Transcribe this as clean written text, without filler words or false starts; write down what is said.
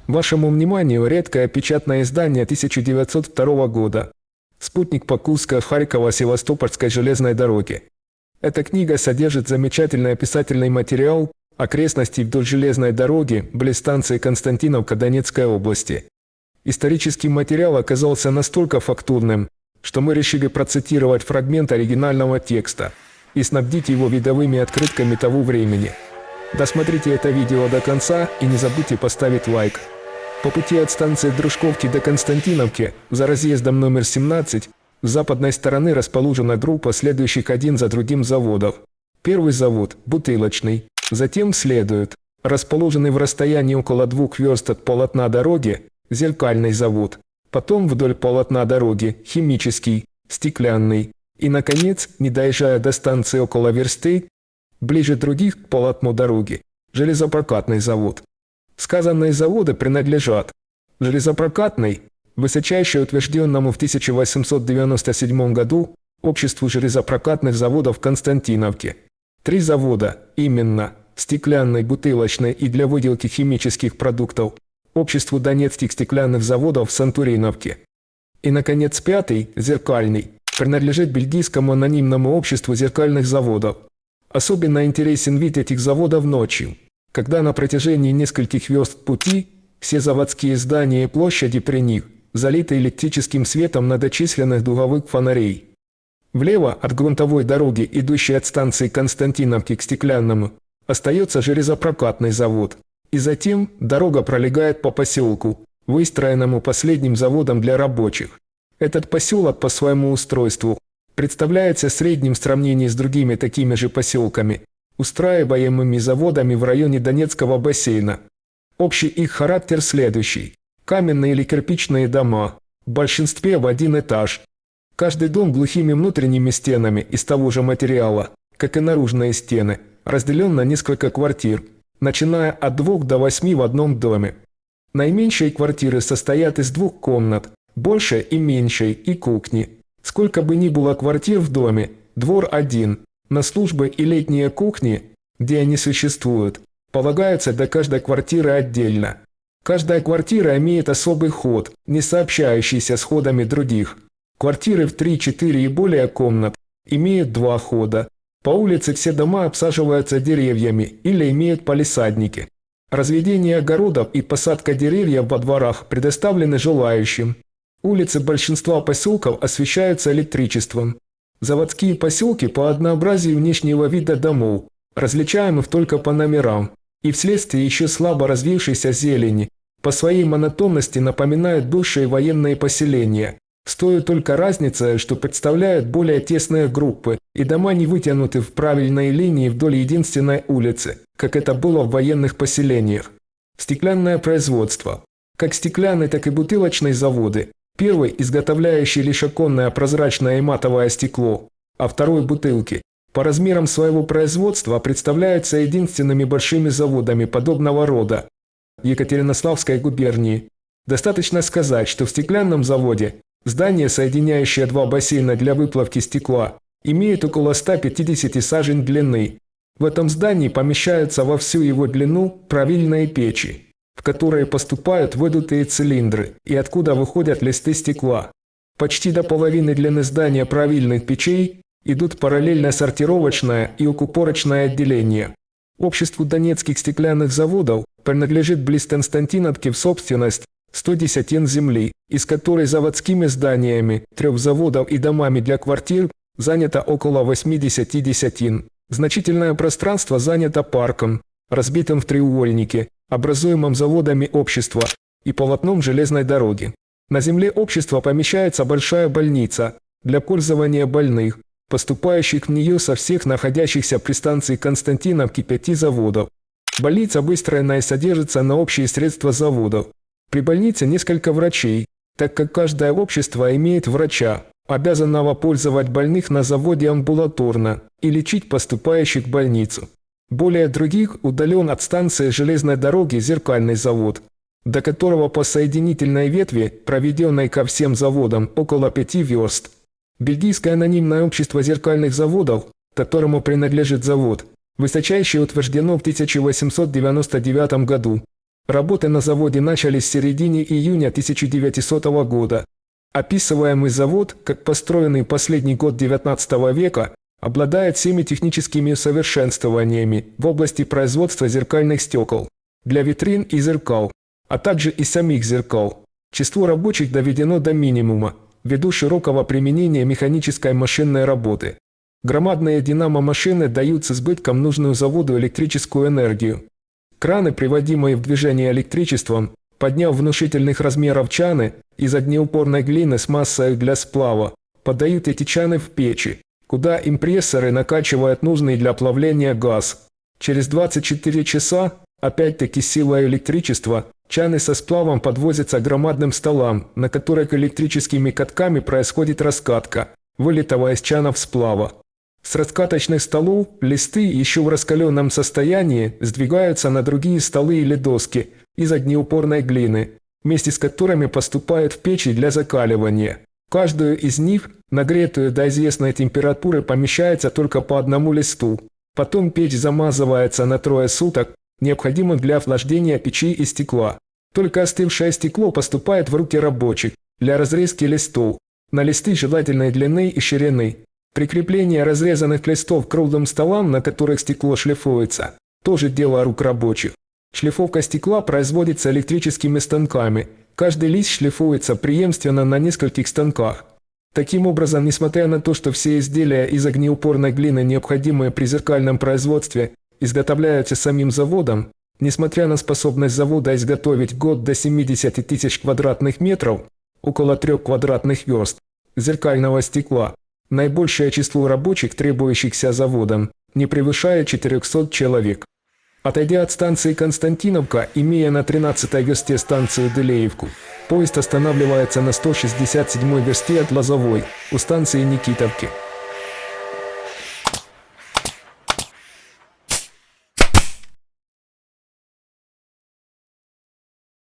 Вашему вниманию редкое печатное издание 1902 года «Спутник Покутско-Харьково-Севастопольской железной дороги». Эта книга содержит замечательный описательный материал окрестностей вдоль железной дороги близ станции Константиновка Донецкой области. Исторический материал оказался настолько фактурным, что мы решили процитировать фрагмент оригинального текста и снабдить его видовыми открытками того времени. Досмотрите это видео до конца и не забудьте поставить лайк. По пути от станции Дружковки до Константиновки, за разъездом номер 17, с западной стороны расположена группа следующих один за другим заводов. Первый завод – бутылочный, затем следует, расположенный в расстоянии около 2 верст от полотна дороги, зеркальный завод, потом вдоль полотна дороги – химический, стеклянный и, наконец, не доезжая до станции около версты, ближе других к полотну дороги – железопрокатный завод. Сказанные заводы принадлежат: железопрокатный – высочайше утвержденному в 1897 году Обществу железопрокатных заводов Константиновки. 3 завода, именно стеклянный, бутылочный и для выделки химических продуктов, Обществу Донецких стеклянных заводов в Сантуриновке. И, наконец, 5-й, зеркальный, принадлежит бельгийскому анонимному обществу зеркальных заводов. Особенно интересен вид этих заводов ночью, когда на протяжении нескольких верст пути все заводские здания и площади при них залиты электрическим светом многочисленных дуговых фонарей. Влево от грунтовой дороги, идущей от станции Константиновки к Стеклянному, остается железопрокатный завод. И затем дорога пролегает по поселку, выстроенному последним заводом для рабочих. Этот поселок по своему устройству представляется средним в сравнении с другими такими же поселками, устраиваемыми заводами в районе Донецкого бассейна. Общий их характер следующий. Каменные или кирпичные дома, в большинстве в один этаж. Каждый дом глухими внутренними стенами из того же материала, как и наружные стены, разделен на несколько квартир, начиная от 2 до 8 в одном доме. Наименьшие квартиры состоят из 2 комнат, большей и меньшей и кухни. Сколько бы ни было квартир в доме, двор один, на службы и летние кухни, где они существуют, полагаются до каждой квартиры отдельно. Каждая квартира имеет особый ход, не сообщающийся с ходами других. Квартиры в 3, 4 и более комнат имеют 2 хода. По улице все дома обсаживаются деревьями или имеют палисадники. Разведение огородов и посадка деревьев во дворах предоставлены желающим. Улицы большинства поселков освещаются электричеством. Заводские поселки по однообразию внешнего вида домов, различаемых только по номерам, и вследствие еще слабо развившейся зелени, по своей монотонности напоминают бывшие военные поселения. С той только разницей, что представляют более тесные группы, и дома не вытянуты в правильной линии вдоль единственной улицы, как это было в военных поселениях. Стеклянное производство. Как стеклянные, так и бутылочные заводы. Первый, изготовляющий лишь оконное прозрачное и матовое стекло, а второй – бутылки, по размерам своего производства представляются единственными большими заводами подобного рода в Екатеринославской губернии. Достаточно сказать, что в стеклянном заводе здание, соединяющее 2 бассейна для выплавки стекла, имеет около 150 сажень длины. В этом здании помещаются во всю его длину правильные печи, в которые поступают выдутые цилиндры и откуда выходят листы стекла. Почти до половины длины здания правильных печей идут параллельно сортировочное и укупорочное отделение. Обществу Донецких стеклянных заводов принадлежит близ Константиновки в собственность 100 десятин земли, из которой заводскими зданиями 3 заводов и домами для квартир занято около 80 десятин. Значительное пространство занято парком, разбитым в треугольнике, образуемым заводами общества и полотном железной дороги. На земле общества помещается большая больница для пользования больных, поступающих в нее со всех находящихся при станции Константиновки 5 заводов. Больница выстроена и содержится на общие средства заводов. При больнице несколько врачей, так как каждое общество имеет врача, обязанного пользовать больных на заводе амбулаторно и лечить поступающих в больницу. Более других удален от станции железной дороги зеркальный завод, до которого по соединительной ветви, проведенной ко всем заводам, около 5 верст. Бельгийское анонимное общество зеркальных заводов, которому принадлежит завод, высочайше утверждено в 1899 году. Работы на заводе начались в середине июня 1900 года. Описываемый завод, как построенный в последний год XIX века, обладает всеми техническими усовершенствованиями в области производства зеркальных стекол для витрин и зеркал, а также и самих зеркал. Число рабочих доведено до минимума ввиду широкого применения механической машинной работы. Громадные динамо-машины дают с избытком нужную заводу электрическую энергию. Краны, приводимые в движение электричеством, подняв внушительных размеров чаны из огнеупорной глины с массой для сплава, подают эти чаны в печи, куда импрессоры накачивают нужный для плавления газ. Через 24 часа, опять-таки силой электричества, чаны со сплавом подвозятся к громадным столам, на которых электрическими катками происходит раскатка, вылитого из чанов сплава. С раскаточных столов листы еще в раскаленном состоянии сдвигаются на другие столы или доски из огнеупорной глины, вместе с которыми поступают в печи для закаливания. Каждую из них, нагретую до известной температуры, помещается только по одному листу. Потом печь замазывается на 3 суток, необходимых для охлаждения печи из стекла. Только остывшее стекло поступает в руки рабочих для разрезки листов на листы желательной длины и ширины. Прикрепление разрезанных листов к круглым столам, на которых стекло шлифуется, тоже дело рук рабочих. Шлифовка стекла производится электрическими станками. Каждый лист шлифуется преемственно на нескольких станках. Таким образом, несмотря на то, что все изделия из огнеупорной глины, необходимые при зеркальном производстве, изготовляются самим заводом, несмотря на способность завода изготовить в год до 70 тысяч квадратных метров, около 3 квадратных верст, зеркального стекла, наибольшее число рабочих, требующихся заводом, не превышает 400 человек. Отойдя от станции Константиновка, имея на 13-й версте станцию Делеевку, поезд останавливается на 167-й версте от Лозовой, у станции Никитовки.